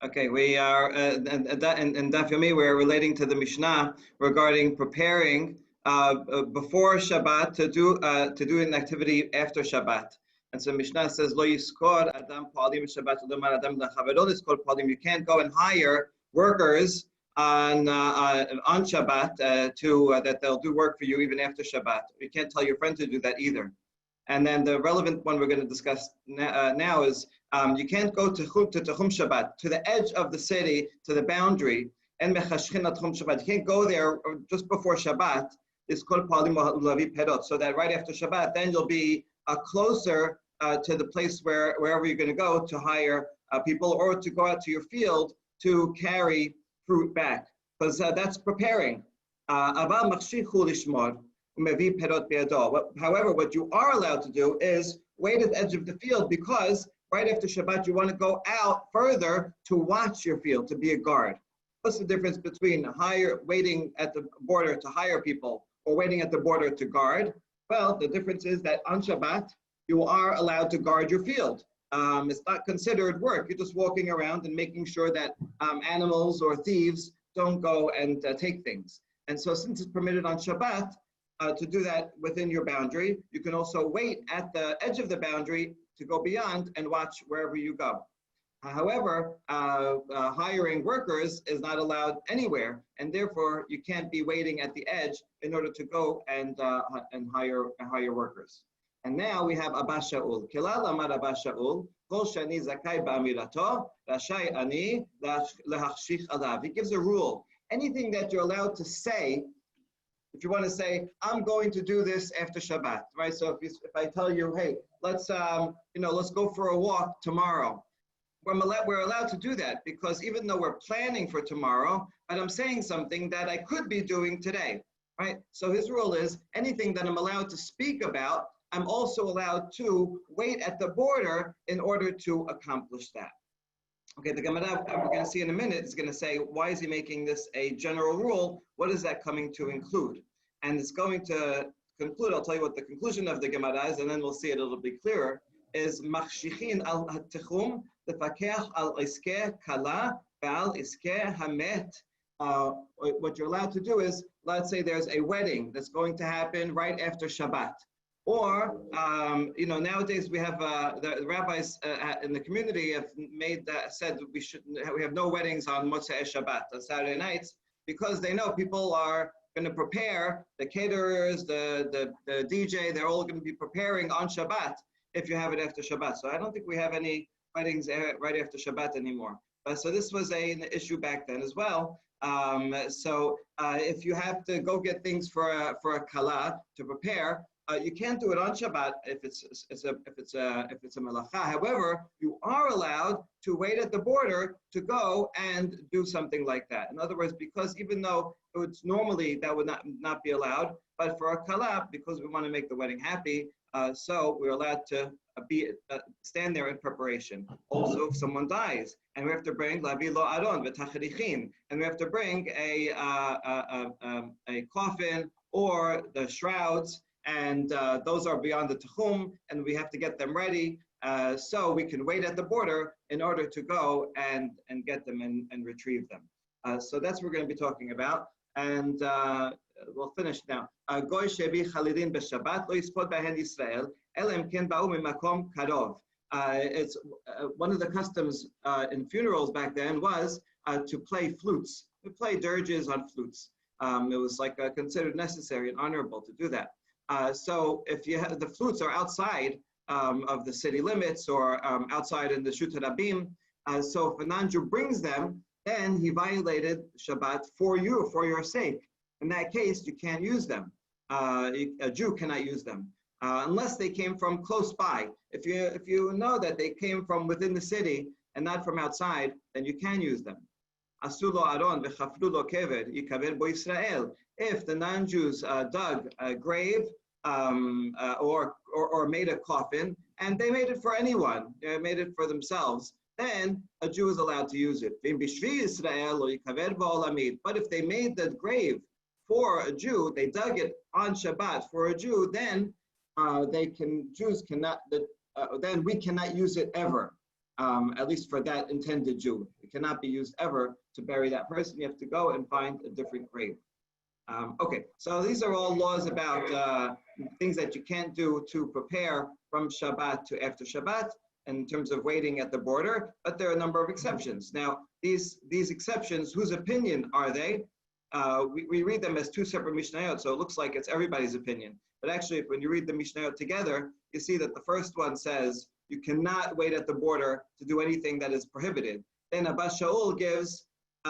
Okay, we are in Daf Yomi. We're relating to the Mishnah regarding preparing before Shabbat to do an activity after Shabbat. And so Mishnah says, "Lo yiskor adam palim Shabbat u'damar adam lachavero yiskor palim." You can't go and hire workers on Shabbat that they'll do work for you even after Shabbat. You can't tell your friend to do that either. And then the relevant one we're going to discuss now is you can't go to Tchum Shabbat, to the edge of the city, to the boundary, and Shabbat. You can't go there just before Shabbat. It's called Palim Lavi Pedot, so that right after Shabbat, then you'll be closer to the place wherever you're going to go to hire people or to go out to your field to carry fruit back, because that's preparing. However, what you are allowed to do is wait at the edge of the field, because right after Shabbat, you want to go out further to watch your field, to be a guard. What's the difference between waiting at the border to hire people or waiting at the border to guard? Well, the difference is that on Shabbat, you are allowed to guard your field. It's not considered work. You're just walking around and making sure that animals or thieves don't go and take things. And so since it's permitted on Shabbat, to do that within your boundary, you can also wait at the edge of the boundary to go beyond and watch wherever you go. However, hiring workers is not allowed anywhere, and therefore you can't be waiting at the edge in order to go and hire workers. And now we have Abba Shaul. Kilal amar Abba Shaul, kol shani zakai ba'amirato, rashai ani lehachshich alav. He gives a rule. Anything that you're allowed to say, if you want to say, I'm going to do this after Shabbat, right? So if I tell you, hey, let's go for a walk tomorrow, we're allowed to do that, because even though we're planning for tomorrow, but I'm saying something that I could be doing today, right? So his rule is anything that I'm allowed to speak about, I'm also allowed to wait at the border in order to accomplish that. Okay, the Gemara we're going to see in a minute is going to say, why is he making this a general rule? What is that coming to include? And it's going to conclude, I'll tell you what the conclusion of the Gemara is, and then we'll see it a little bit clearer, is machshichin al tichum lefakeach al iskeh kala ve'al iskeh hamet. What you're allowed to do is, let's say there's a wedding that's going to happen right after Shabbat. Or, nowadays we have the rabbis in the community have said we have no weddings on Motzei Shabbat, on Saturday nights, because they know people are going to prepare, the caterers, the DJ, they're all going to be preparing on Shabbat if you have it after Shabbat. So I don't think we have any weddings right after Shabbat anymore. So this was an issue back then as well. If you have to go get things for a kala to prepare, you can't do it on Shabbat if it's a melacha. However, you are allowed to wait at the border to go and do something like that. In other words, because even though it's normally that would not be allowed, but for a kala, because we want to make the wedding happy, so we're allowed to stand there in preparation. Also, if someone dies, and we have to bring lavi lo aron v'tachrichin, and we have to bring a coffin or the shrouds, and those are beyond the Tchum, and we have to get them ready, so we can wait at the border in order to go and get them and retrieve them. So that's what we're going to be talking about, and we'll finish now. Goy shebi chalidin b'Shabbat lo yispod b'hen Yisrael elem ken ba'u mimakom karov. It's one of the customs in funerals back then was to play flutes. We play dirges on flutes. It was considered necessary and honorable to do that. So if you have the flutes are outside of the city limits or outside in the Shut Rabim, so if a non-Jew brings them, then he violated Shabbat for your sake. In that case, you can't use them. A Jew cannot use them unless they came from close by. If you know that they came from within the city and not from outside, then you can use them. Asulo Aron v'chaflu lo kever yikaver bo Yisrael. If the non-Jews dug a grave or made a coffin, and they made it for anyone, they made it for themselves, then a Jew is allowed to use it. But if they made the grave for a Jew, they dug it on Shabbat for a Jew, then then we cannot use it ever. at least for that intended Jew. It cannot be used ever to bury that person. You have to go and find a different grave. Okay, so these are all laws about things that you can't do to prepare from Shabbat to after Shabbat in terms of waiting at the border, but there are a number of exceptions. Now, these exceptions, whose opinion are they? We read them as two separate Mishnayot, so it looks like it's everybody's opinion. But actually, when you read the Mishnayot together, you see that the first one says you cannot wait at the border to do anything that is prohibited. Then Abba Shaul gives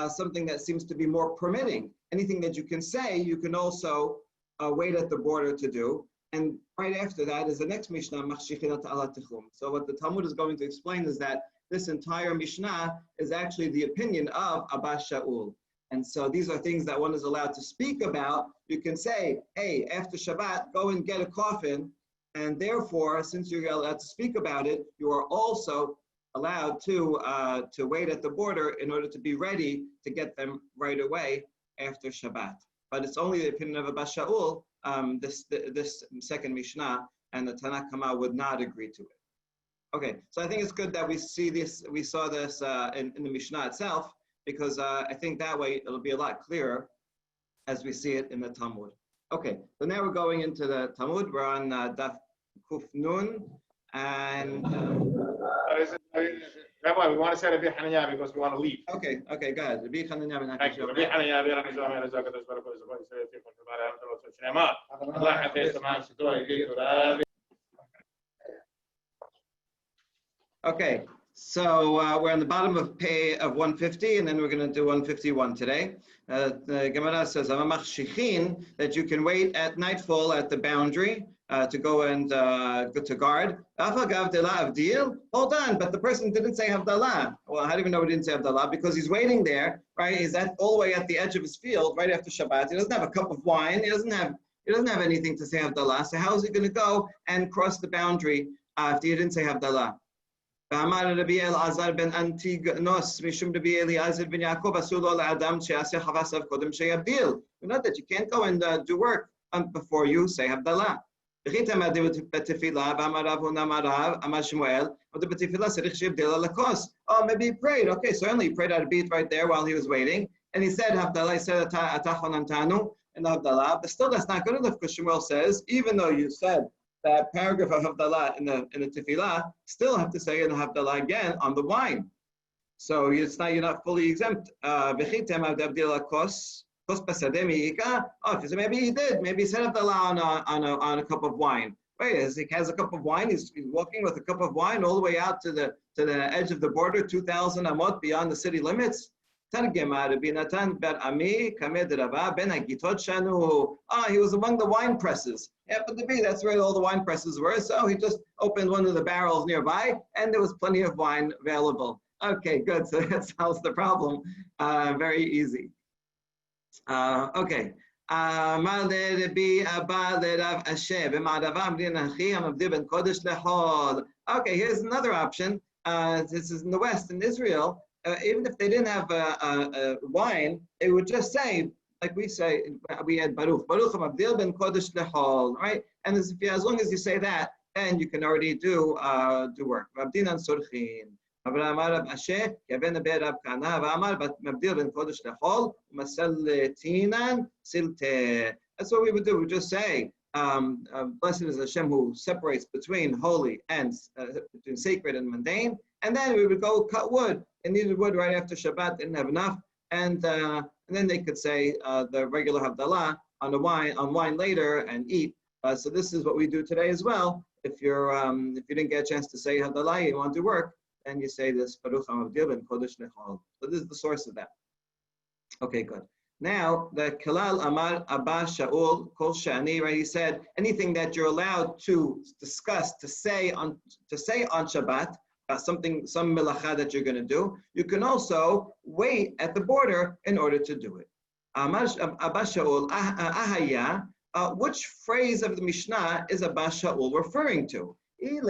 something that seems to be more permitting. Anything that you can say, you can also wait at the border to do. And right after that is the next Mishnah, Machshichinat ala Tichum. So what the Talmud is going to explain is that this entire Mishnah is actually the opinion of Abba Shaul. And so these are things that one is allowed to speak about. You can say, hey, after Shabbat, go and get a coffin. And therefore, since you're allowed to speak about it, you are also allowed to wait at the border in order to be ready to get them right away after Shabbat. But it's only the opinion of Abba Shaul, this second Mishnah, and the Tanakh Kama would not agree to it. Okay, so I think it's good that we saw this in the Mishnah itself, because I think that way it'll be a lot clearer as we see it in the Talmud. Okay, so now we're going into the Talmud. We're on Daf Kuf Nun, and Rabbi, we want to say Rabbi Hananya because we want to leave. Okay, go ahead. Rabbi Hananya ben Thank you. Rabbi Hananya ben Hananya ben Hananya ben Hananya. Okay, so we're on the bottom of pay of 150, and then we're going to do 151 today. The Gemara says, that you can wait at nightfall at the boundary to go and go to guard. Hold on, but the person didn't say Havdalah. Well, how do we know he didn't say Havdalah? Because he's waiting there, right? He's all the way at the edge of his field, right after Shabbat. He doesn't have a cup of wine. He doesn't have anything to say Havdalah. So how is he going to go and cross the boundary if he didn't say Havdalah? ואמר רבי אלעזר בן אנטיגנוס משום רבי אליעזר בן יעקב אסור לו לאדם שיעשה חבסיו קודם שיבדיל. We know that you can't go and do work before you say Havdalah. וכי תמדי בתפילה ואמר רב הונא אמר רב אמר שמואל בתפילה צריך שיבדיל על הכוס. Oh, maybe he prayed. Okay, certainly he prayed out a beat right there while he was waiting. And he said Havdalah, he said atachon antanu in Havdalah. But still that's not good enough because Shmuel says, even though you said that paragraph of Havdalah in the Tefillah, still have to say in Havdalah again on the wine. So you're not fully exempt. Oh, maybe he did. Maybe he said Havdalah on a cup of wine. Wait, he has a cup of wine. He's walking with a cup of wine all the way out to the edge of the border, 2,000 amot beyond the city limits. He was among the wine presses. Happened to be, that's where all the wine presses were. So he just opened one of the barrels nearby, and there was plenty of wine available. Okay, good. So that solves the problem. Very easy. Okay. Okay, here's another option. This is in the West, in Israel. Even if they didn't have wine, they would just say, like we say, we had Baruch Mabdil ben Kodesh Lechol, right? And as long as you say that, then you can already do work. Mabdinan Surchin. Amar Asher, Kevin Berab Kana, Amar, but Mabdil ben Kodesh Lechol, Masaletinan Silte. That's what we would do. We would just say, blessed is Hashem who separates between holy and between sacred and mundane. And then we would go cut wood. They needed wood right after Shabbat, didn't have enough. And then they could say the regular Havdalah on wine later and eat. So this is what we do today as well. If you didn't get a chance to say Havdalah, you want to work, then you say this Baruch HaMavdil ben Kodesh Lechol. So this is the source of that. Okay, good. Now the Kalal Amar Abba Shaul Kol Shani, right? He said anything that you're allowed to discuss, to say on Shabbat. Some melacha that you're going to do, you can also wait at the border in order to do it. Abba Shaul, ahaya, which phrase of the Mishnah is Abba Shaul referring to? If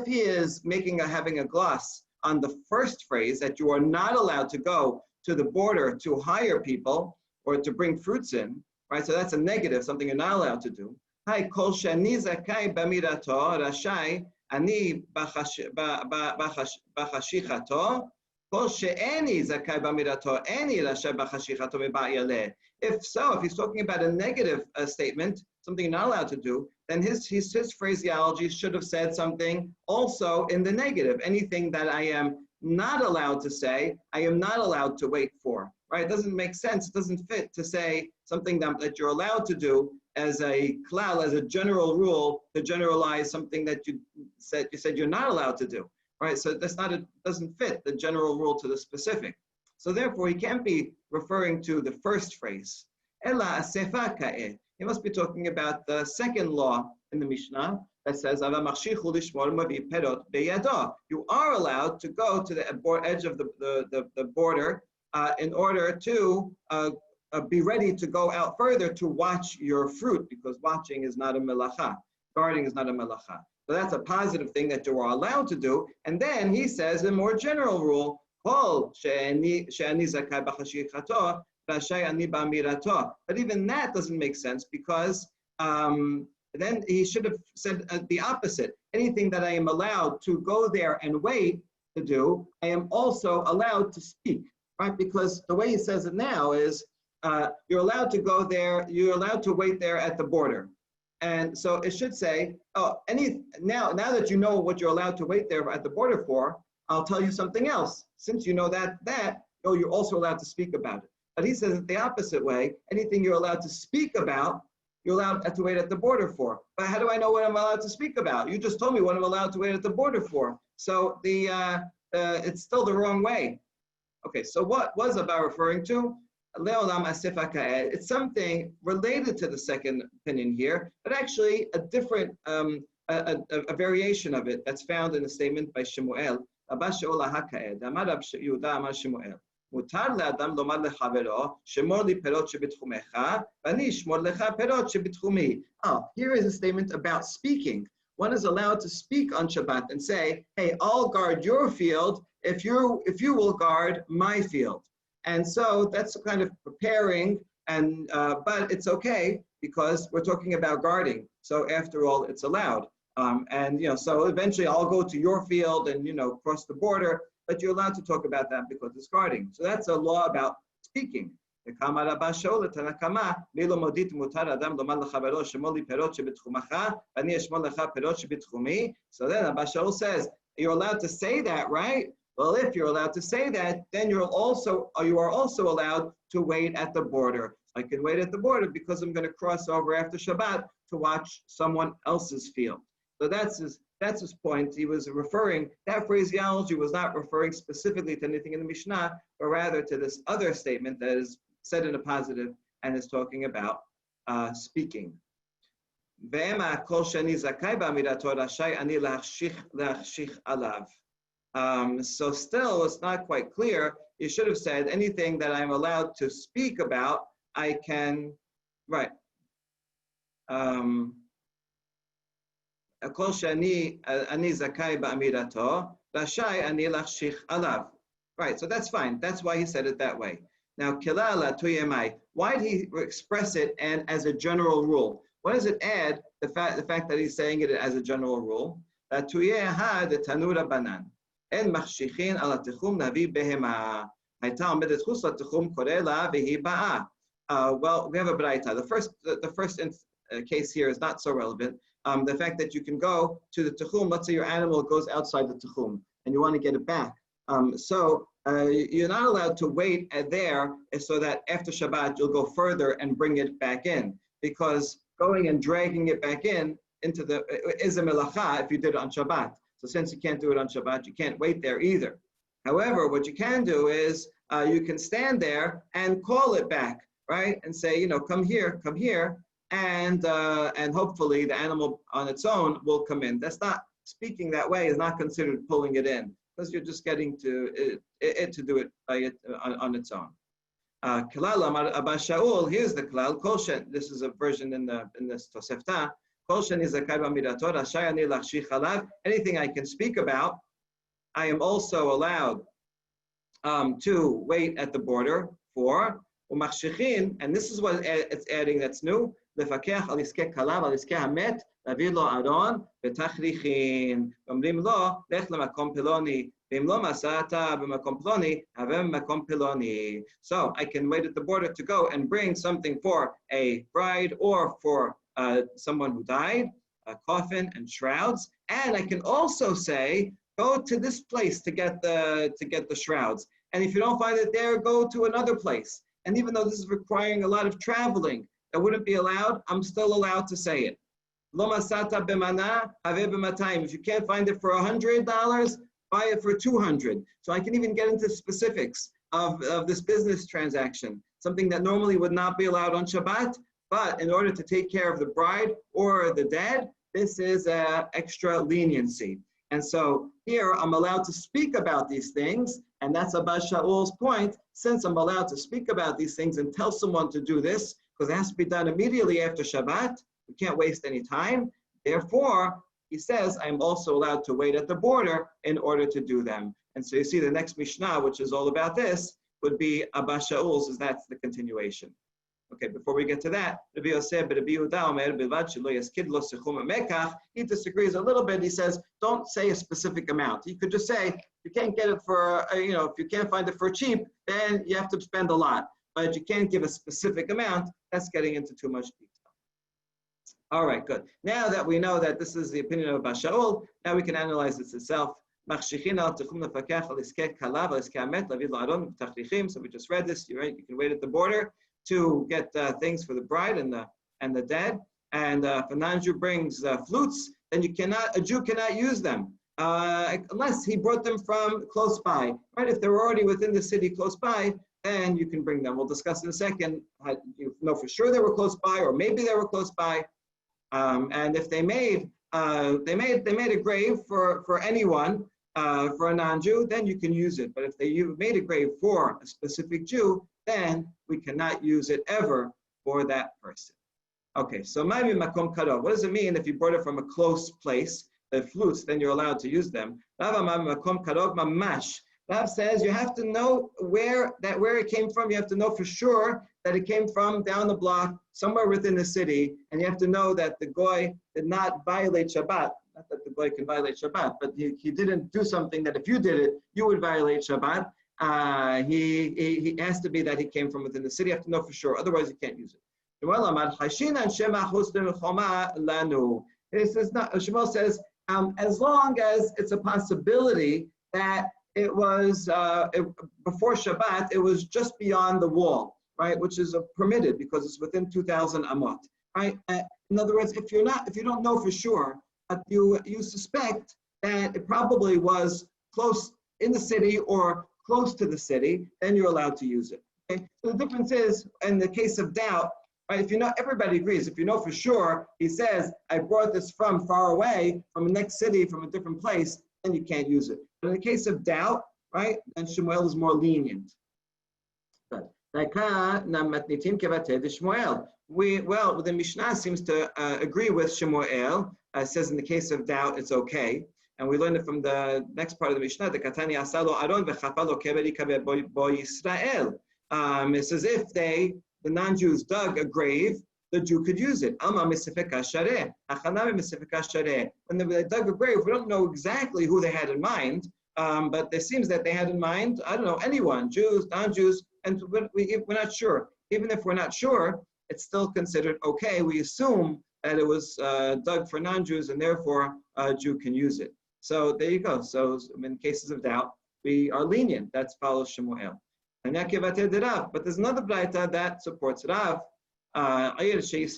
he is having a gloss on the first phrase that you are not allowed to go to the border to hire people or to bring fruits in, right? So that's a negative, something you're not allowed to do. Hi, kol shani zakai b'mirato rashai ani b'chashichato. Kol she'eni zakai b'mirato ani rashai b'chashichato miba'yaleh. If so, if he's talking about a negative statement, something you're not allowed to do, then his phraseology should have said something also in the negative. Anything that I am not allowed to say, I am not allowed to wait for, right? It doesn't make sense. It doesn't fit to say something that you're allowed to do as a klal, as a general rule, to generalize something that you said you're not allowed to do, right? So that's not, it doesn't fit the general rule to the specific. So therefore, he can't be referring to the first phrase. Ela asefa ka'eh. He must be talking about the second law in the Mishnah that says, you are allowed to go to the edge of the border in order to be ready to go out further to watch your fruit, because watching is not a melacha. Guarding is not a melacha. So that's a positive thing that you are allowed to do. And then he says a more general rule, but even that doesn't make sense, because then he should have said the opposite. Anything that I am allowed to go there and wait to do, I am also allowed to speak, right? Because the way he says it now is, you're allowed to go there, you're allowed to wait there at the border. And so it should say, now that you know what you're allowed to wait there at the border for, I'll tell you something else. Since you know that, you're also allowed to speak about it. But he says it the opposite way. Anything you're allowed to speak about, you're allowed to wait at the border for. But how do I know what I'm allowed to speak about? You just told me what I'm allowed to wait at the border for. So it's still the wrong way. Okay, so what was Abba referring to? It's something related to the second opinion here, but actually a different, a variation of it that's found in the statement by Shemuel. Abba Shaul HaKa'ed, Amar Rab Yehuda Amar Shemuel. מותר לאדם לומר לחברו, שמור לי פירות שבתחומך, ואני אשמור לך פירות שבתחומי. Oh, here is a statement about speaking. One is allowed to speak on Shabbat and say, hey, I'll guard your field if you will guard my field. And so that's kind of preparing, and but it's okay because we're talking about guarding. So after all, it's allowed. So eventually I'll go to your field and cross the border, but you're allowed to talk about that because it's guarding. So that's a law about speaking. So then Abba Shaul says, you're allowed to say that, right? Well, if you're allowed to say that, then you are also allowed to wait at the border. I can wait at the border because I'm going to cross over after Shabbat to watch someone else's field. So that's his point. He was referring, that phraseology was not referring specifically to anything in the Mishnah, but rather to this other statement that is said in a positive and is talking about speaking. So still, it's not quite clear. You should have said anything that I'm allowed to speak about, I can, right. Right, so that's fine. That's why he said it that way. Now, why did he express it and as a general rule? What does it add, the fact that he's saying it as a general rule? Well, we have a braita. The first case here is not so relevant. The fact that you can go to the techum, let's say your animal goes outside the techum and you want to get it back. So you're not allowed to wait there so that after Shabbat you'll go further and bring it back in, because going and dragging it back in into is a melacha if you did it on Shabbat. So since you can't do it on Shabbat, you can't wait there either. However, what you can do is you can stand there and call it back, right? And say, come here, and hopefully the animal on its own will come in. That's not, speaking that way is not considered pulling it in, because you're just getting to it to do it on its own. Klal Amar Abba Shaul, here's the klal. Kolshen, this is a version in this Tosefta. Kolshen is a mirato rashay ani lachshich alav. Anything I can speak about, I am also allowed to wait at the border for. Umachshichin, and this is what it's adding that's new. Lefakech al iskeh kalav al iskeh hamet, להביא לו ארון ותכריכין. אומרים לו, לך למקום פלוני, ואם לא מסעת במקום פלוני, הווה במקום פלוני. So I can wait at the border to go and bring something for a bride or for someone who died, a coffin and shrouds. And I can also say, go to this place to get the shrouds. And if you don't find it there, go to another place. And even though this is requiring a lot of traveling, that wouldn't be allowed, I'm still allowed to say it. If you can't find it for $100, buy it for $200. So I can even get into specifics of this business transaction, something that normally would not be allowed on Shabbat, but in order to take care of the bride or the dead, this is extra leniency. And so here I'm allowed to speak about these things, and that's Abba Shaul's point. Since I'm allowed to speak about these things and tell someone to do this, because it has to be done immediately after Shabbat, we can't waste any time. Therefore, he says, I'm also allowed to wait at the border in order to do them. And so you see the next Mishnah, which is all about this, would be Abba Shaul's, as that's the continuation. Okay, before we get to that, he disagrees a little bit. He says, don't say a specific amount. You could just say, you can't get it for, if you can't find it for cheap, then you have to spend a lot. But you can't give a specific amount. That's getting into too much detail. All right, good. Now that we know that this is the opinion of Abba Shaul, now we can analyze this itself. So we just read this. You're right. You can wait at the border to get things for the bride and the dead. And if a non-Jew brings flutes, then a Jew cannot use them unless he brought them from close by. Right? If they're already within the city close by, then you can bring them. We'll discuss in a second. You know for sure they were close by, or maybe they were close by. And if they made a grave for anyone, for a non-Jew, then you can use it. But if you made a grave for a specific Jew, then we cannot use it ever for that person. Okay, so maybe makom karov. What does it mean if you brought it from a close place, the flutes, then you're allowed to use them? Makom karov mamash. Rav says you have to know where it came from. You have to know for sure that it came from down the block, somewhere within the city, and you have to know that the goy did not violate Shabbat. Not that the goy can violate Shabbat, but he didn't do something that if you did it, you would violate Shabbat. He has to be that he came from within the city. You have to know for sure, otherwise you can't use it. This is not. Shmuel says as long as it's a possibility that it was before Shabbat, it was just beyond the wall, right? Which is permitted because it's within 2,000 amot, right? In other words, if you don't know for sure, but you suspect that it probably was close in the city or close to the city, then you're allowed to use it. Okay? So the difference is, in the case of doubt, right? If you know, everybody agrees. If you know for sure, he says, I brought this from far away, from the next city, from a different place, then you can't use it. But in the case of doubt, right, then Shmuel is more lenient. But the Mishnah seems to agree with Shmuel. Says in the case of doubt, it's okay. And we learned it from the next part of the Mishnah, the Katani Asalo Aron v'chapalo keberi kabe bo Yisrael. It says if the non-Jews dug a grave, the Jew could use it. When they dug a grave, we don't know exactly who they had in mind, but it seems that they had in mind, I don't know, anyone, Jews, non-Jews, and we're not sure. Even if we're not sure, it's still considered okay. We assume that it was dug for non-Jews, and therefore a Jew can use it. So there you go. So in cases of doubt, we are lenient. That follows Shemuel. But there's another braita that supports Rav. Right? If you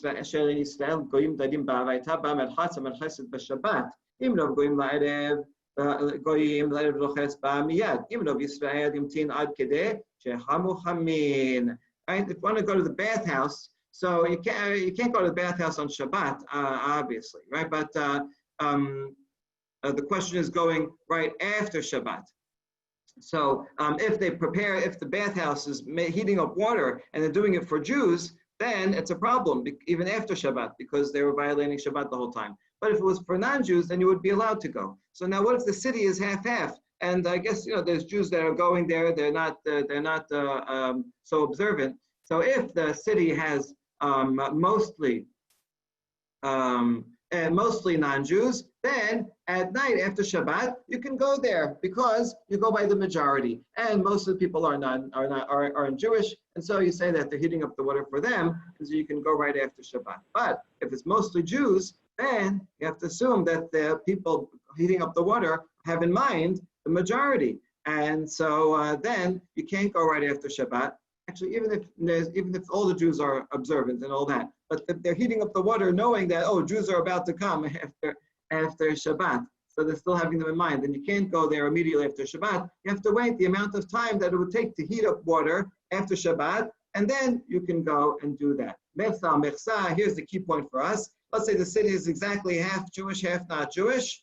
want to go to the bathhouse, so you can't go to the bathhouse on Shabbat, obviously, right? But the question is going right after Shabbat. So if the bathhouse is heating up water and they're doing it for Jews, then it's a problem, even after Shabbat, because they were violating Shabbat the whole time. But if it was for non-Jews, then you would be allowed to go. So now what if the city is half-half? And I guess, there's Jews that are going there, they're not so observant. So if the city has mostly non-Jews, then at night after Shabbat you can go there because you go by the majority, and most of the people aren't Jewish, and so you say that they're heating up the water for them, because you can go right after Shabbat. But if it's mostly Jews, then you have to assume that the people heating up the water have in mind the majority, and so then you can't go right after Shabbat. Actually, even if all the Jews are observant and all that, but they're heating up the water knowing that, oh, Jews are about to come after Shabbat. So they're still having them in mind. And you can't go there immediately after Shabbat. You have to wait the amount of time that it would take to heat up water after Shabbat, and then you can go and do that. Here's the key point for us. Let's say the city is exactly half Jewish, half not Jewish.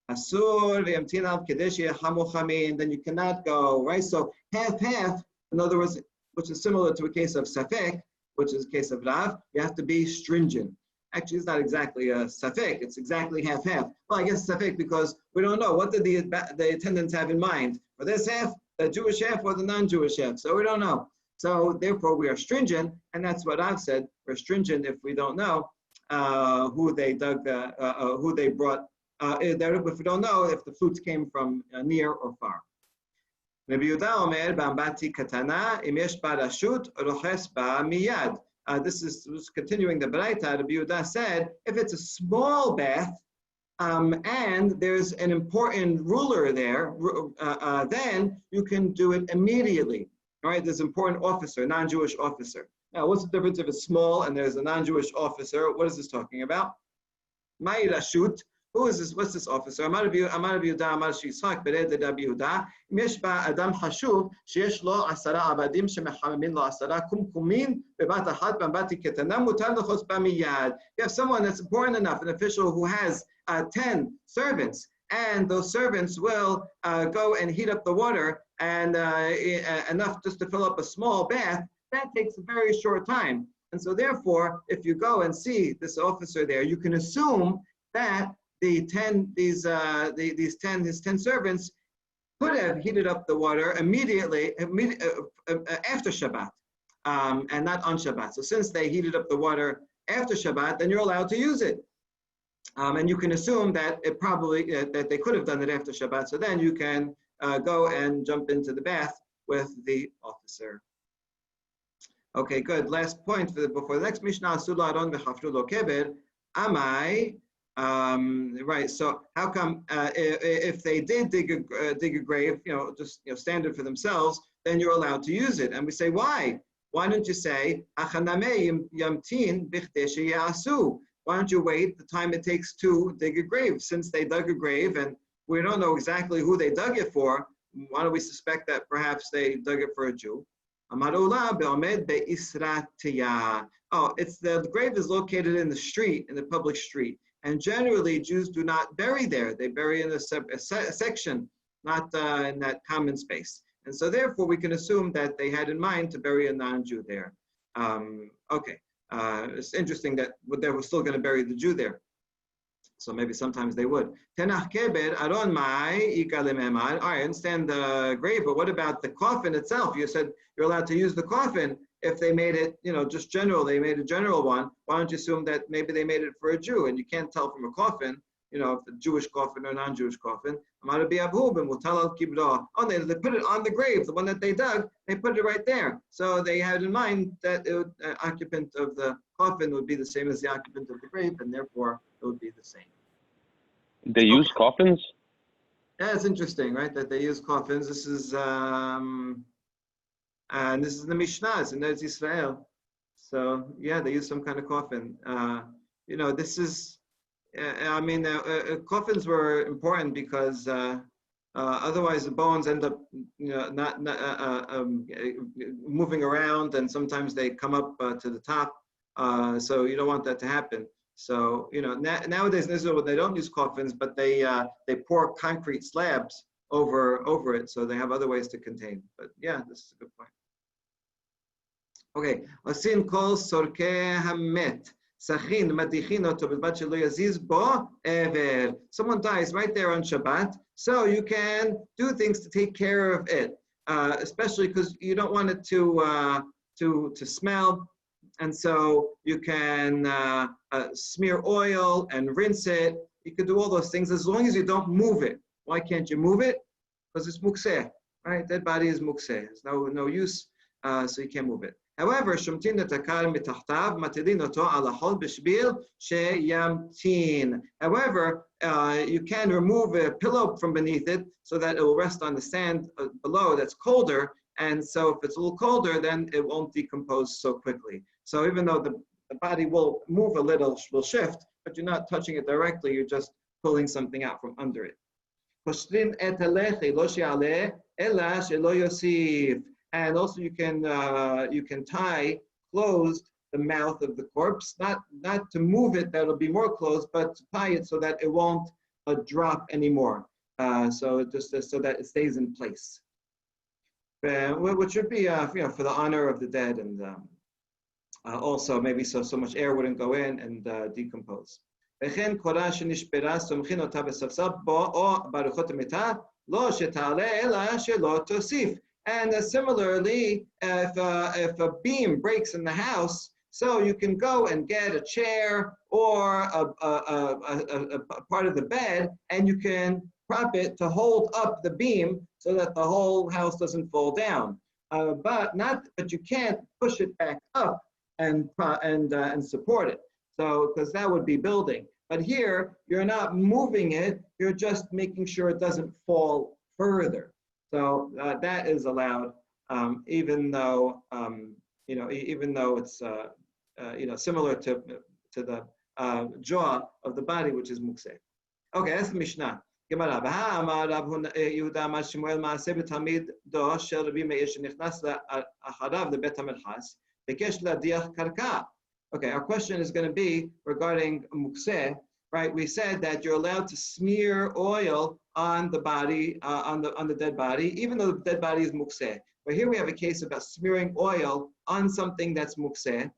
Asur, then you cannot go, right? So half, in other words, which is similar to a case of Safek, which is a case of Rav, you have to be stringent. Actually, it's not exactly a Safek, it's exactly half-half. Well, I guess Safek because we don't know. What did the attendants have in mind? For this half, the Jewish half or the non-Jewish half? So we don't know. So therefore, we are stringent, and that's what I've said. We're stringent if we don't know who they brought. If we don't know if the flutes came from near or far. Rabbi Yehuda Omer, Bambati Katana, Imesh Barashut, Roches Ba Miyad. This is continuing the Baraita. Rabbi Yehuda said, if it's a small bath and there's an important ruler there, then you can do it immediately. All right, there's an important officer, non-Jewish officer. Now, what's the difference if it's small and there's a non-Jewish officer? What is this talking about? Mai Rashut. Who is this? What's this officer? Amar Rabbi Yehuda, Amar Shishak, Bered Rabbi Yehuda. Yesh ba Adam Hashuv, sheyesh lo 10 abadim shemechamamin lo 10 kumkumin bebat achat bambati ketana mutar lechos ba miyad. You have someone that's important enough, an official who has 10 servants, and those servants will go and heat up the water, and enough just to fill up a small bath. That takes a very short time, and so therefore, if you go and see this officer there, you can assume that his 10 servants could have heated up the water immediately after Shabbat, and not on Shabbat. So since they heated up the water after Shabbat, then you're allowed to use it. And you can assume that it probably that they could have done it after Shabbat. So then you can go and jump into the bath with the officer. Okay, good. Last point before the next Mishnah. Asula aron v'chafru lo keber amai. Right. So how come if they did dig a grave, just standard for themselves, then you're allowed to use it? And we say, why? Why don't you say yamtin b'chtei sheyasu? Why don't you wait the time it takes to dig a grave? Since they dug a grave and we don't know exactly who they dug it for, why don't we suspect that perhaps they dug it for a Jew? Oh, the grave is located in the street, in the public street. And generally, Jews do not bury there. They bury in a section, not in that common space. And so therefore, we can assume that they had in mind to bury a non-Jew there. Okay, it's interesting that they were still going to bury the Jew there. So maybe sometimes they would. Tenach keber aron mai ikalememar. I understand the grave, but what about the coffin itself? You said you're allowed to use the coffin. If they made it, just general, they made a general one, why don't you assume that maybe they made it for a Jew? And you can't tell from a coffin, if a Jewish coffin or non-Jewish coffin. Oh, they put it on the grave, the one that they dug, they put it right there. So they had in mind that the occupant of the coffin would be the same as the occupant of the grave, and therefore it would be the same. They use coffins? Yeah, it's interesting, right, that they use coffins. This is... and this is the Mishnah, it's in Eretz Yisrael. So yeah, they use some kind of coffin. This is, coffins were important because otherwise the bones end up, not moving around, and sometimes they come up to the top. So you don't want that to happen. So nowadays in Israel they don't use coffins, but they pour concrete slabs over it, so they have other ways to contain. But yeah, this is a good point. Okay, Asin kol sorke hamet. Sachin madichin oto b'zman shelo yaziz bo ever. Someone dies right there on Shabbat, so you can do things to take care of it, especially because you don't want it to to smell. And so you can smear oil and rinse it. You can do all those things as long as you don't move it. Why can't you move it? Because it's mukseh, right? Dead body is mukseh. It's no use, so you can't move it. However, shumtin takar mitahtav matilin oto ala hol bishbil sheyamtin. However, you can remove a pillow from beneath it so that it will rest on the sand below that's colder. And so if it's a little colder, then it won't decompose so quickly. So even though the body will move a little, will shift, but you're not touching it directly, you're just pulling something out from under it. And also you can tie closed the mouth of the corpse, not to move it, that'll be more closed, but to tie it so that it won't drop anymore. So just so that it stays in place. Which should be for the honor of the dead, and also maybe so much air wouldn't go in and decompose. And similarly, if a beam breaks in the house, so you can go and get a chair or a part of the bed, and you can prop it to hold up the beam so that the whole house doesn't fall down. But you can't push it back up and support it. So because that would be building. But here you're not moving it; you're just making sure it doesn't fall further. So that is allowed, even though it's similar to the jaw of the body, which is mukseh. Okay, that's the Mishnah. Gemara. Okay, our question is going to be regarding mukseh, right? We said that you're allowed to smear oil on the body, on the dead body, even though the dead body is mukseh. But here we have a case about smearing oil on something that's mukseh,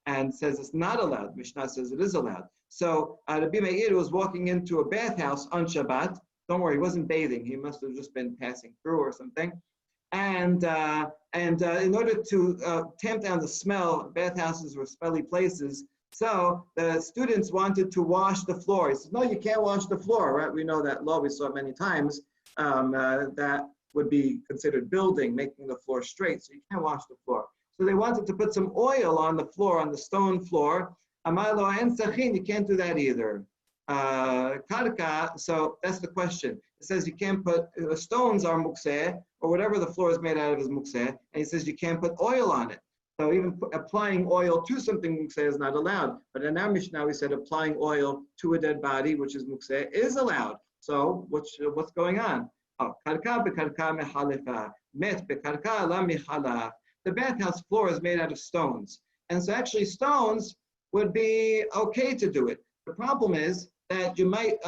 and says it's not allowed. Mishnah says it is allowed. So Rabbi Meir was walking into a bathhouse on Shabbat. Don't worry, he wasn't bathing. He must have just been passing through or something. And in order to tamp down the smell, bathhouses were smelly places. So the students wanted to wash the floor. He says, no, you can't wash the floor, right? We know that law, we saw it many times. That would be considered building, making the floor straight. So you can't wash the floor. So they wanted to put some oil on the floor, on the stone floor. Amalo and sachin, you can't do that either. Karka, so that's the question. It says you can't put, stones are mukseh, or whatever the floor is made out of is mukseh, and he says you can't put oil on it. So even applying oil to something mukseh is not allowed. But in our Mishnah, we said applying oil to a dead body, which is mukseh, is allowed. So what's going on? Oh, karka bekarka mehalefa, met bekarka la mechala. The bathhouse floor is made out of stones. And so actually stones would be okay to do it. The problem is that you might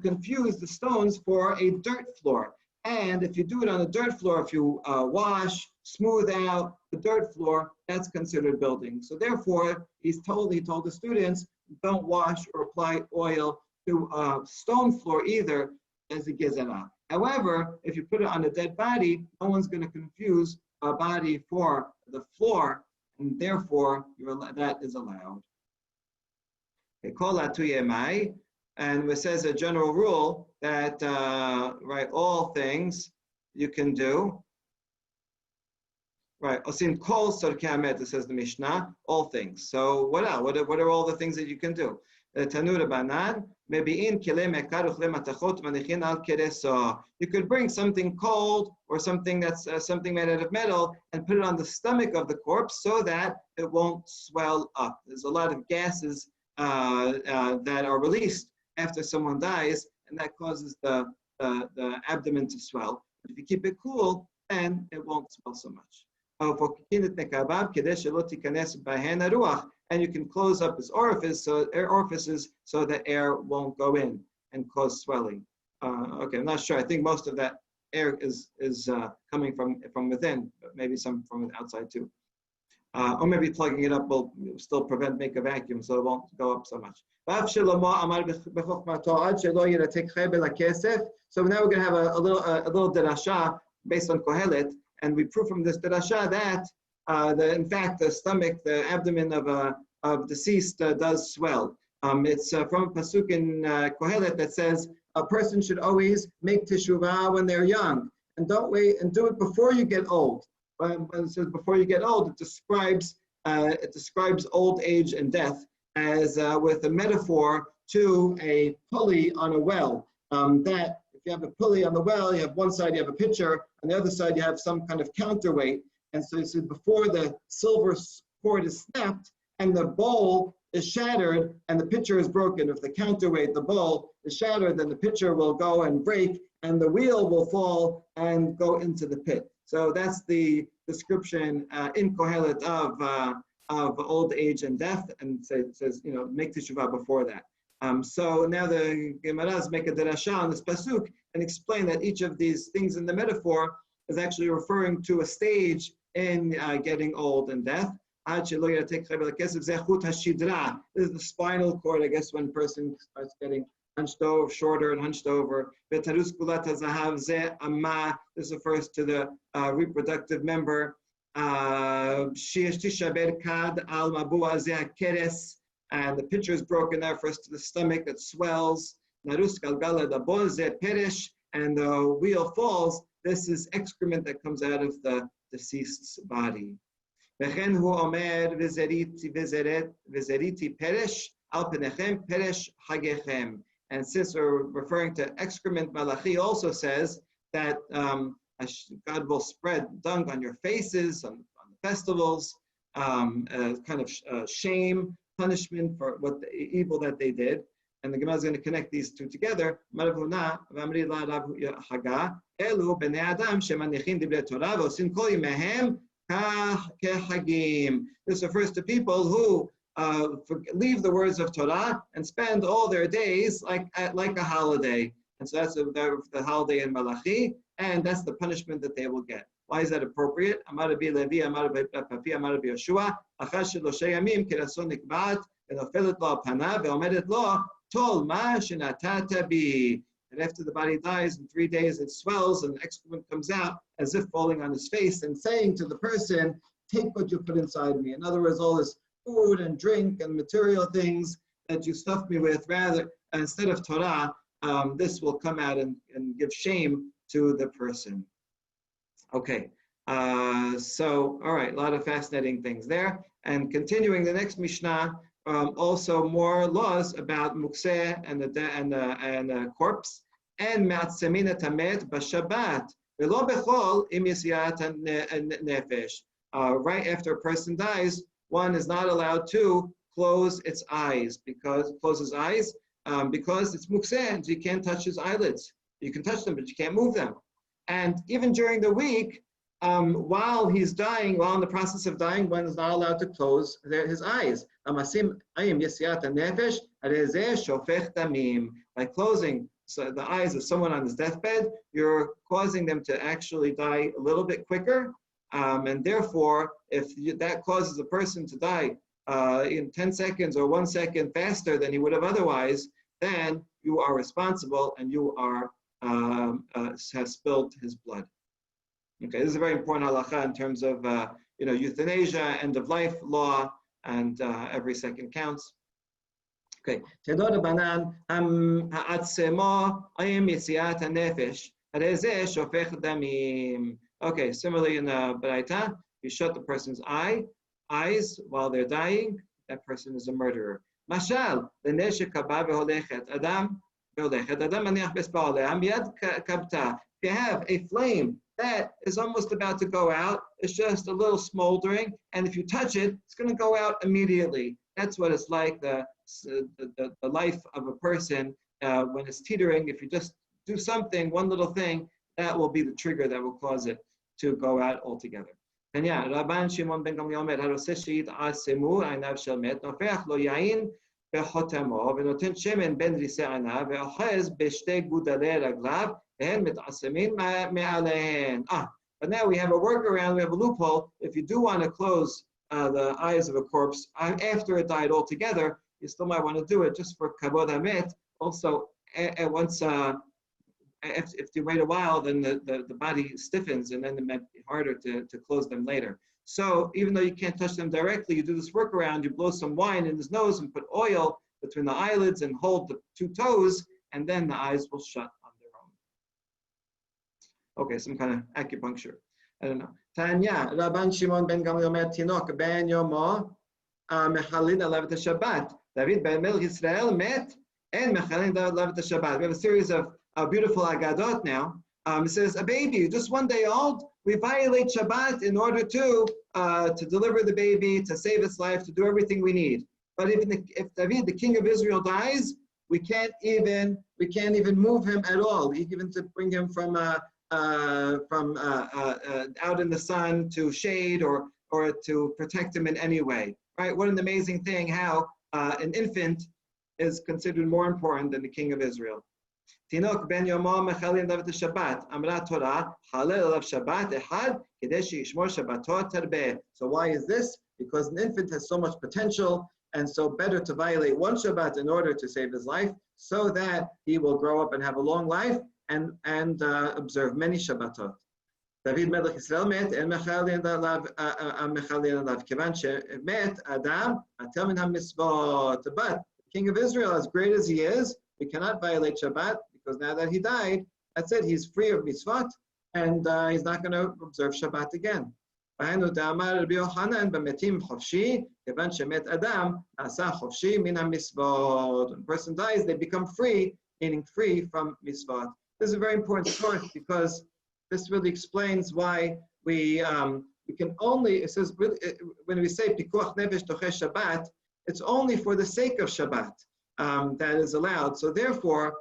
confuse the stones for a dirt floor. And if you do it on a dirt floor, if you wash, smooth out the dirt floor, that's considered building. So therefore, he told the students, don't wash or apply oil to a stone floor either as a gezerah. However, if you put it on a dead body, no one's going to confuse a body for the floor, and therefore that is allowed. And it says a general rule that all things you can do. Right, osin kol sarkei hamet, it says the Mishnah, all things. So what else? What are all the things that you can do? Tanur banan mebi'in kelei mekar uchle matachot manichin al kereso. You could bring something cold or something that's something made out of metal and put it on the stomach of the corpse so that it won't swell up. There's a lot of gases that are released after someone dies, and that causes the abdomen to swell. But if you keep it cool, then it won't swell so much. And you can close up his orifices so that air won't go in and cause swelling. Okay, I'm not sure. I think most of that air is coming from within, but maybe some from outside too. Or maybe plugging it up will still make a vacuum, so it won't go up so much. So now we're going to have a little derasha based on Kohelet, and we prove from this derasha that In fact, the stomach, the abdomen of deceased does swell. It's from a pasuk in Kohelet that says a person should always make teshuvah when they're young, and don't wait and do it before you get old. When it says before you get old, it describes old age and death as with a metaphor to a pulley on a well. That if you have a pulley on the well, you have one side you have a pitcher, on the other side you have some kind of counterweight. And so before the silver cord is snapped and the bowl is shattered and the pitcher is broken, if the counterweight, the bowl is shattered, then the pitcher will go and break and the wheel will fall and go into the pit. So that's the description in Kohelet of old age and death, and it says, make teshuvah before that. So now the Gemaras make a derasha on this pasuk and explain that each of these things in the metaphor is actually referring to a stage in getting old and death. This is the spinal cord, I guess, when a person starts getting hunched over, shorter and hunched over. This refers to the reproductive member. And the pitcher is broken, that refers to the stomach that swells. And the wheel falls. This is excrement that comes out of the deceased's body. And since we're referring to excrement, Malachi also says that God will spread dung on your faces, on the festivals, kind of shame, punishment for what the evil that they did. And the Gemara is going to connect these two together. This refers to people who leave the words of Torah and spend all their days like a holiday. And so that's the holiday in Malachi, and that's the punishment that they will get. Why is that appropriate? Amar Rabbi Levi, Amar Rabbi Papi, Amar Rabbi Yeshua, Achas shel Oshay Yamim kerason nikbat, v'nofelet lo apana, ve'omedet lo tol ma shenatata bi. And after the body dies, in 3 days it swells and excrement comes out as if falling on his face and saying to the person, take what you put inside me. In other words, all this food and drink and material things that you stuffed me with, rather, instead of Torah, this will come out and give shame to the person. Okay, so, all right, a lot of fascinating things there. And continuing the next Mishnah, also more laws about mukseh and the corpse, and ma'atsemina tamet b'Shabbat, v'lo bechol im yisiat nefesh. Right after a person dies, one is not allowed to close his eyes because it's mukseh, so you can't touch his eyelids. You can touch them, but you can't move them. And even during the week, while he's dying, while in the process of dying, one is not allowed to close his eyes. By closing the eyes of someone on his deathbed, you're causing them to actually die a little bit quicker. And therefore, if that causes a person to die in 10 seconds or 1 second faster than he would have otherwise, then you are responsible and you are has spilled his blood. Okay, this is a very important halakha in terms of euthanasia, end of life law, and every second counts. Okay, okay, similarly in the Baraita, you shut the person's eyes while they're dying, that person is a murderer. Mashal, Adam. If you have a flame that is almost about to go out, it's just a little smoldering, and if you touch it, it's going to go out immediately. That's what it's like, the life of a person when it's teetering. If you just do something, one little thing, that will be the trigger that will cause it to go out altogether. And yeah, Rabban Shimon ben Gamliel Omer, Haroseh she'id asemu einav shel met, nofech lo yain בחותמו ונותן שמן בין ריסי עיניו ואוחז בשתי גודלי רגליו והן מתעצמים מעליהן. But now we have a workaround, we have a loophole. If you do want to close the eyes of a corpse after it died altogether, you still might want to do it just for kavod hamet. Also, once if you wait a while, then the body stiffens and then it might be harder to close them later. So even though you can't touch them directly, you do this workaround. You blow some wine in his nose and put oil between the eyelids and hold the two toes, and then the eyes will shut on their own. Okay, some kind of acupuncture. I don't know. Tanya, Rabban Shimon ben Gamliel Omer Tinok ben Yomo Mechalin Alavet Shabbat. David ben Melech Israel met and Mechalin Alavet Shabbat. We have a series of beautiful agadot now. It says a baby, just 1 day old, we violate Shabbat in order to deliver the baby, to save its life, to do everything we need. But if David, the king of Israel, dies, we can't even move him at all. Even to bring him from out in the sun to shade or to protect him in any way. Right? What an amazing thing! How an infant is considered more important than the king of Israel. Tinok ben yomo mechalin lavet Shabbat. Amra Torah halel alav Shabbat ehad kedeshi yishmor Shabbatot tarbeh. So why is this? Because an infant has so much potential, and so better to violate one Shabbat in order to save his life, so that he will grow up and have a long life and observe many Shabbatot. David Melech Israel met and mechalin alav kivan shemet Adam atel min hamitzvot. But the king of Israel, as great as he is, we cannot violate Shabbat because now that he died, that's it. He's free of mitzvot, and he's not going to observe Shabbat again. When a person dies, they become free, meaning free from mitzvot. This is a very important source because this really explains why we can only, it says, when we say pikuach nefesh tochei Shabbat, it's only for the sake of Shabbat that is allowed. So therefore,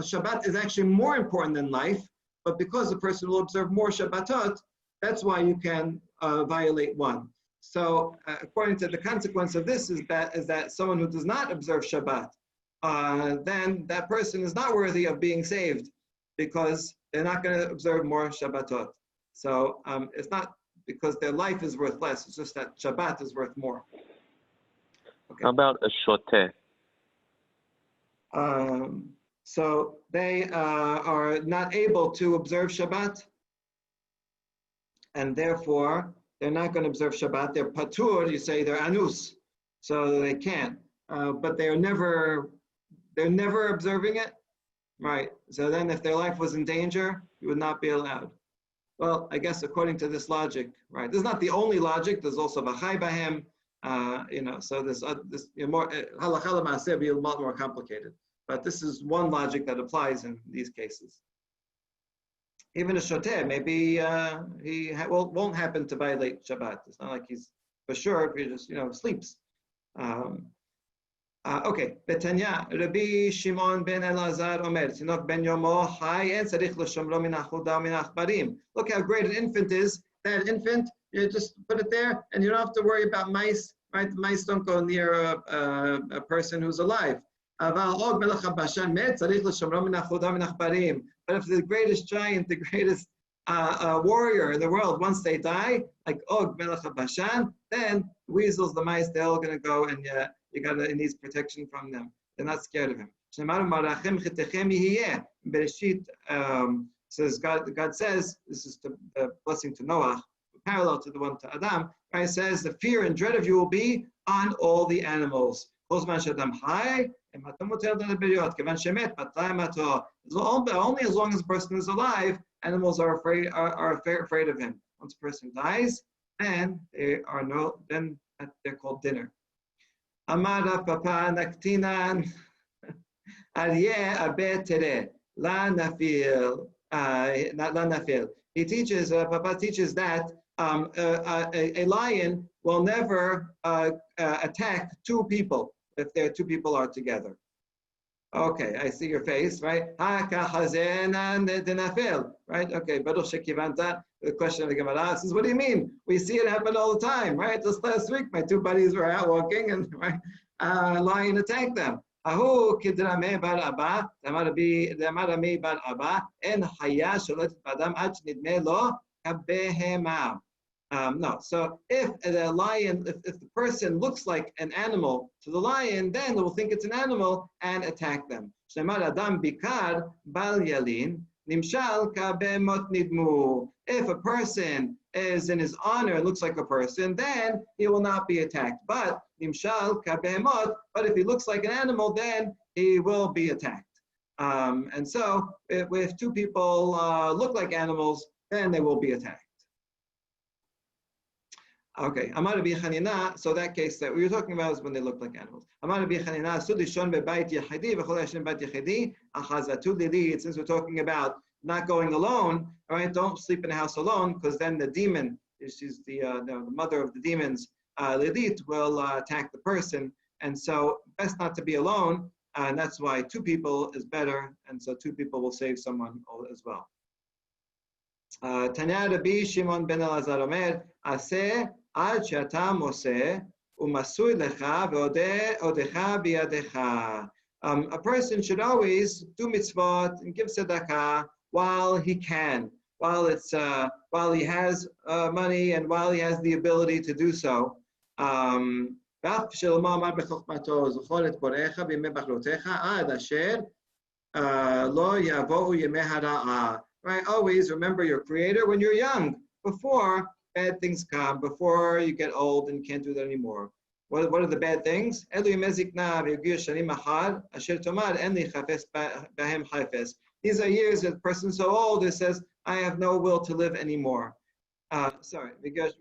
Shabbat is actually more important than life, but because the person will observe more Shabbatot, that's why you can violate one. So according to the consequence of this is that someone who does not observe Shabbat, then that person is not worthy of being saved because they're not going to observe more Shabbatot. So it's not because their life is worth less, it's just that Shabbat is worth more. Okay. How about a shoteh? So they are not able to observe Shabbat, and therefore they're not going to observe Shabbat. They're patur, you say they're anus, so they can't. But they're never observing it, right? So then, if their life was in danger, you would not be allowed. Well, I guess according to this logic, right? This is not the only logic. There's also v'chai bahem. So this more halakha l'maaseh be a lot more complicated. But this is one logic that applies in these cases. Even a shoteh, maybe he won't happen to violate Shabbat. It's not like he's for sure. If he just sleeps. Okay. Betanya, Rabbi Shimon ben Elazar Omer, Tinok ben Yomo Hai en tzarich l'shomro min achuda min achbarim. Look how great an infant is. That infant, you just put it there, and you don't have to worry about mice. Right? The mice don't go near a person who's alive. But if the greatest giant, the greatest warrior in the world, once they die, like Og Melech HaBashan, then weasels, the mice, they're all going to go, and it needs protection from them. They're not scared of him. Bereshit says, God says, this is the blessing to Noah, parallel to the one to Adam. Right? Says the fear and dread of you will be on all the animals. Only as long as a person is alive, animals are afraid of him. Once a person dies, then they're called dinner. Amara papa naktinan arye abetere la nafil la nafil. He teaches, Papa teaches that a lion will never attack two people if two people are together. Okay, I see your face, right? Right? Okay, the question of the Gemara says, what do you mean? We see it happen all the time, right? Just last week, my two buddies were out walking and a lion attacked them. No, so if the lion, if the person looks like an animal to the lion, then they will think it's an animal and attack them. If a person is in his honor and looks like a person, then he will not be attacked. But nimshal kabehemot, but if he looks like an animal, then he will be attacked. And so if two people look like animals, then they will be attacked. Okay, Amar Rabbi Chanina, so that case that we were talking about is when they look like animals. Amar Rabbi Chanina, Sudishon bebayit yachidi, v'chol Hashem bayit yachidi, achazatu lili. Since we're talking about not going alone, all right, don't sleep in a house alone, because then the demon, she's the mother of the demons, Lidit, will attack the person. And so best not to be alone, and that's why two people is better, and so two people will save someone as well. Tanya Rabbi Shimon ben Elazar Omer, Aseh ad she'ata moseh umasui lecha ve'odecha biyadecha. A person should always do mitzvot and give tzedakah while he can, while he has money and while he has the ability to do so. Right? Always remember your Creator when you're young, before bad things come, before you get old and can't do that anymore. What are the bad things? These are years that a person so old that says, I have no will to live anymore. Sorry,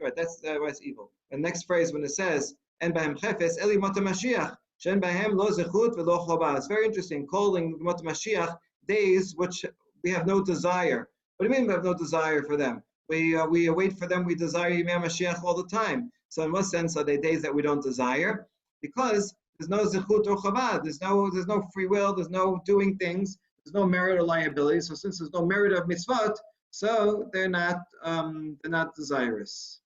right, that's evil. The next phrase when it says, it's very interesting, calling Mot Mashiach days which we have no desire. What do you mean we have no desire for them? We wait for them, we desire Yemei Mashiach all the time. So in what sense are they days that we don't desire? Because there's no zechut or chavah, there's no free will, there's no doing things, there's no merit or liability. So since there's no merit of mitzvot, so they're not desirous.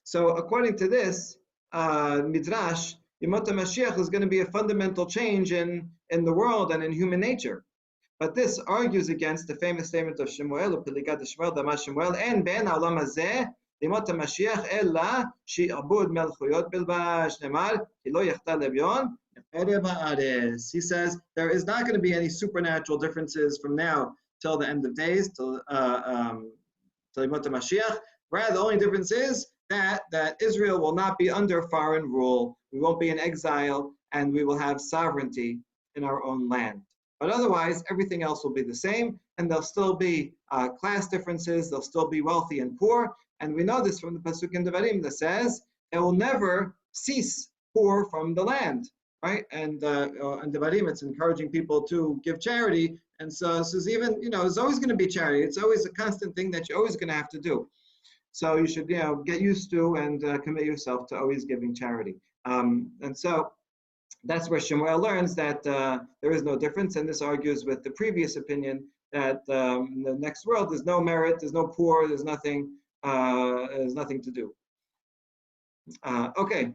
So according to this midrash, Yemot Mashiach is going to be a fundamental change in the world and in human nature. But this argues against the famous statement of Shemuel, Peligat Shemuel, Dama Shemuel, and Ben Olam Hazeh, Yemot Mashiach Ella Shi'abud Melchuyot Bilbash Nemar, Kilo Yachta Lebyon, he says there is not going to be any supernatural differences from now till the end of days, till Yemot Mashiach. Rather, the only difference is that Israel will not be under foreign rule. We won't be in exile, and we will have sovereignty in our own land. But otherwise, everything else will be the same, and there'll still be class differences, there'll still be wealthy and poor, and we know this from the Pasuk in Devarim that says, it will never cease poor from the land, right? And in Devarim, it's encouraging people to give charity, and so this is even, there's always going to be charity. It's always a constant thing that you're always going to have to do. So you should, get used to and commit yourself to always giving charity. And so that's where Shemuel learns that there is no difference, and this argues with the previous opinion that in the next world there's no merit, there's no poor, there's nothing to do. Okay.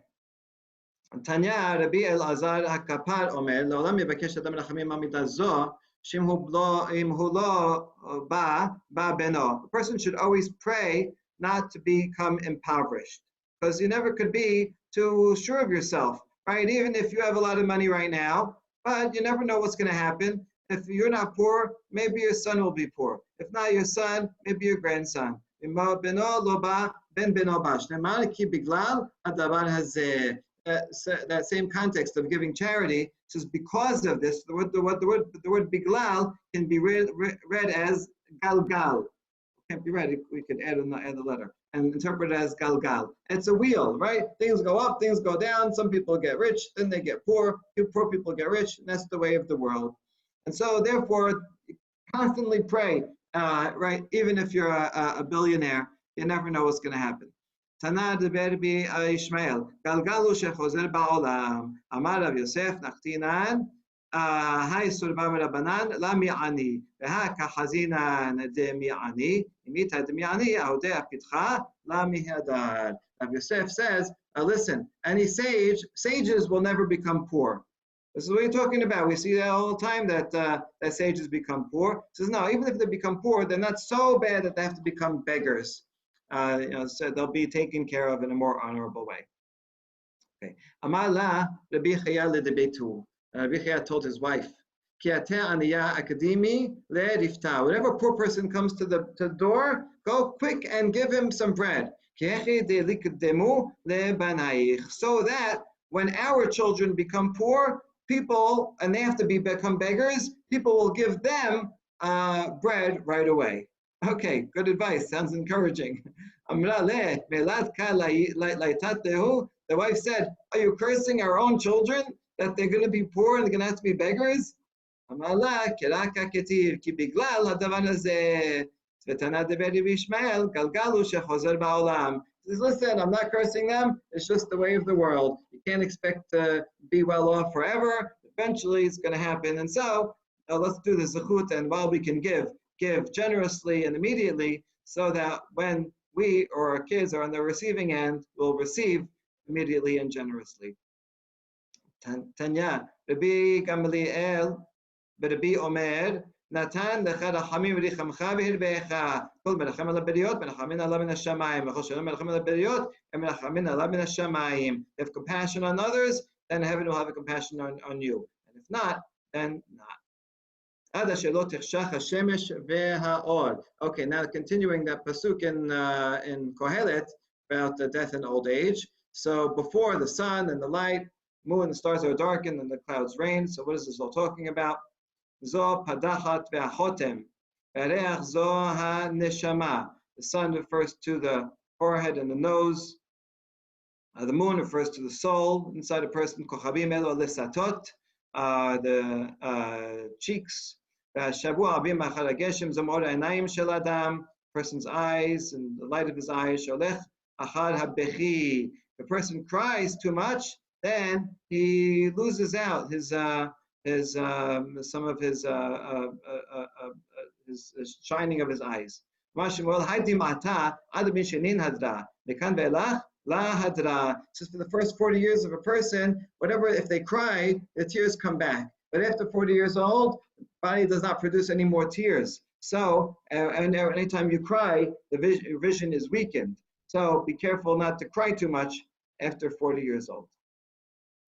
Tanya Rabbi Elazar Hakapar Omer L'olam Yebakesh Adam Rachamim Amidah Zo Shim Hu Lo Ba Beno. A person should always pray not to become impoverished, because you never could be too sure of yourself. Right? Even if you have a lot of money right now, but you never know what's going to happen. If you're not poor, maybe your son will be poor. If not your son, maybe your grandson. That same context of giving charity says because of this, the word biglal can be read as galgal. It can't be read. We could add a letter and interpret it as galgal. It's a wheel, right? Things go up, things go down. Some people get rich, then they get poor. Poor people get rich, and that's the way of the world. And so, therefore, constantly pray, right? Even if you're a billionaire, you never know what's going to happen. Tana deber bi Ishmael. Galgalu shechozer ba'olam. Amar Rav Yosef nachtinan. Hay surba merabanan la mi'ani. Veha kachazinan de mi'ani. Imita de mi'ani ahodeh pitcha la mihadar. Rav Yosef says, listen, any sages will never become poor. This is what you're talking about. We see that all the time that sages become poor. He says, no, even if they become poor, they're not so bad that they have to become beggars. So they'll be taken care of in a more honorable way. Okay. Amar la Rabbi Chaya ledebetu. Rabbi Chaya told his wife, Whenever a poor person comes to the door, go quick and give him some bread. So that when our children become poor, people, and they have to become beggars, people will give them bread right away. Okay, good advice. Sounds encouraging. The wife said, are you cursing our own children that they're going to be poor and they're going to have to be beggars? He says, listen, I'm not cursing them. It's just the way of the world. You can't expect to be well off forever. Eventually, it's going to happen. And so, let's do the zechut. And while we can give generously and immediately, so that when we or our kids are on the receiving end, we'll receive immediately and generously. Tanya, Rabbi Gamaliel, Rabbi Omer, נתן לך רחמים וריחמך והרבך, כל מרחם על הבריות, מרחמים עליו מן השמיים, וכל שלא מרחם על הבריות, הם מרחמים עליו מן השמיים. If compassion on others, then heaven will have a compassion on you. And if not, then not. עד שלא תחשך השמש והאור. Okay, now continuing that pasuk in Kohelet about the death and old age. So before the sun and the light, moon and the stars are darkened and the clouds rain. So what is this all talking about? Zo padachat ve'achotem, ve'reach zo ha'neshama. The sun refers to the forehead and the nose. The moon refers to the soul inside a person. Kochavim elo lesatot, the cheeks. Shavua abim achar hageshem zamor ha'einayim shel adam, person's eyes and the light of his eyes. Sholech achar habechi. If a person cries too much, then he loses out his some of his shining of his eyes. Says for the first 40 years of a person, whatever, if they cry, the tears come back. But after 40 years old, the body does not produce any more tears. So, and anytime you cry, the vision is weakened. So be careful not to cry too much after 40 years old.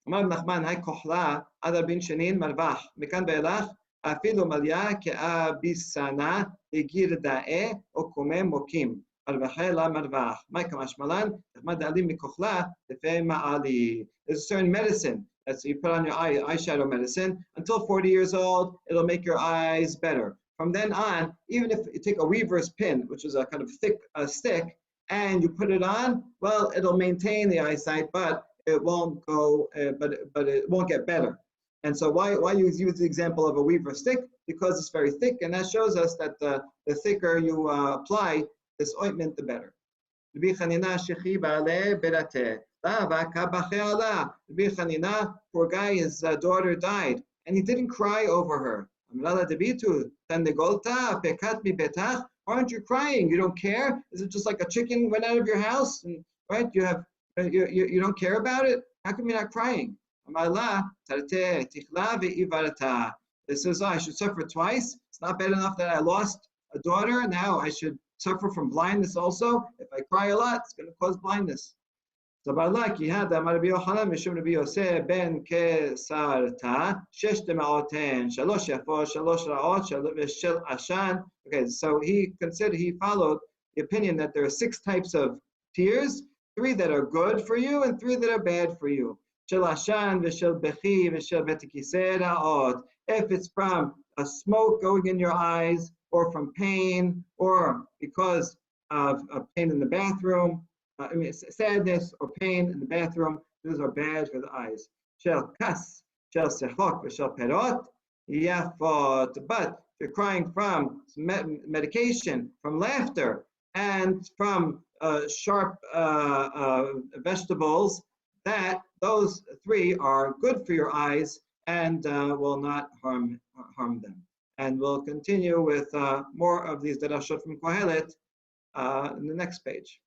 אמר נחמן, היי כוחלה, עד 40 שנים מרווח. מכאן ואילך, אפילו מליה כאביסנה, הגיר דאה, או קומם מוקים. מרווחה לה מרווח. מה כמשמלן? נחמד דאלים מכוחלה, לפי מעלי. There's a certain medicine that you put on your eyeshadow medicine. Until 40 years old, it'll make your eyes better. From then on, even if you take a weaver's pin, which is a kind of thick stick, and you put it on, well, it'll maintain the eyesight, but it won't go, but it won't get better. And so why you use the example of a weaver stick? Because it's very thick, and that shows us that the thicker you apply this ointment, the better. Rabbi Chanina, poor guy, his daughter died, and he didn't cry over her. Aren't you crying? You don't care? Is it just like a chicken went out of your house, and right? You don't care about it? How come you're not crying? It says, I should suffer twice. It's not bad enough that I lost a daughter. Now I should suffer from blindness also. If I cry a lot, it's going to cause blindness. Okay, so he followed the opinion that there are 6 types of tears. 3 that are good for you and 3 that are bad for you. If it's from a smoke going in your eyes, or from pain, or because of pain in the bathroom, sadness or pain in the bathroom, those are bad for the eyes. But if you're crying from medication, from laughter, and from sharp vegetables, that those 3 are good for your eyes and will not harm them. And we'll continue with more of these derashot from Kohelet in the next page.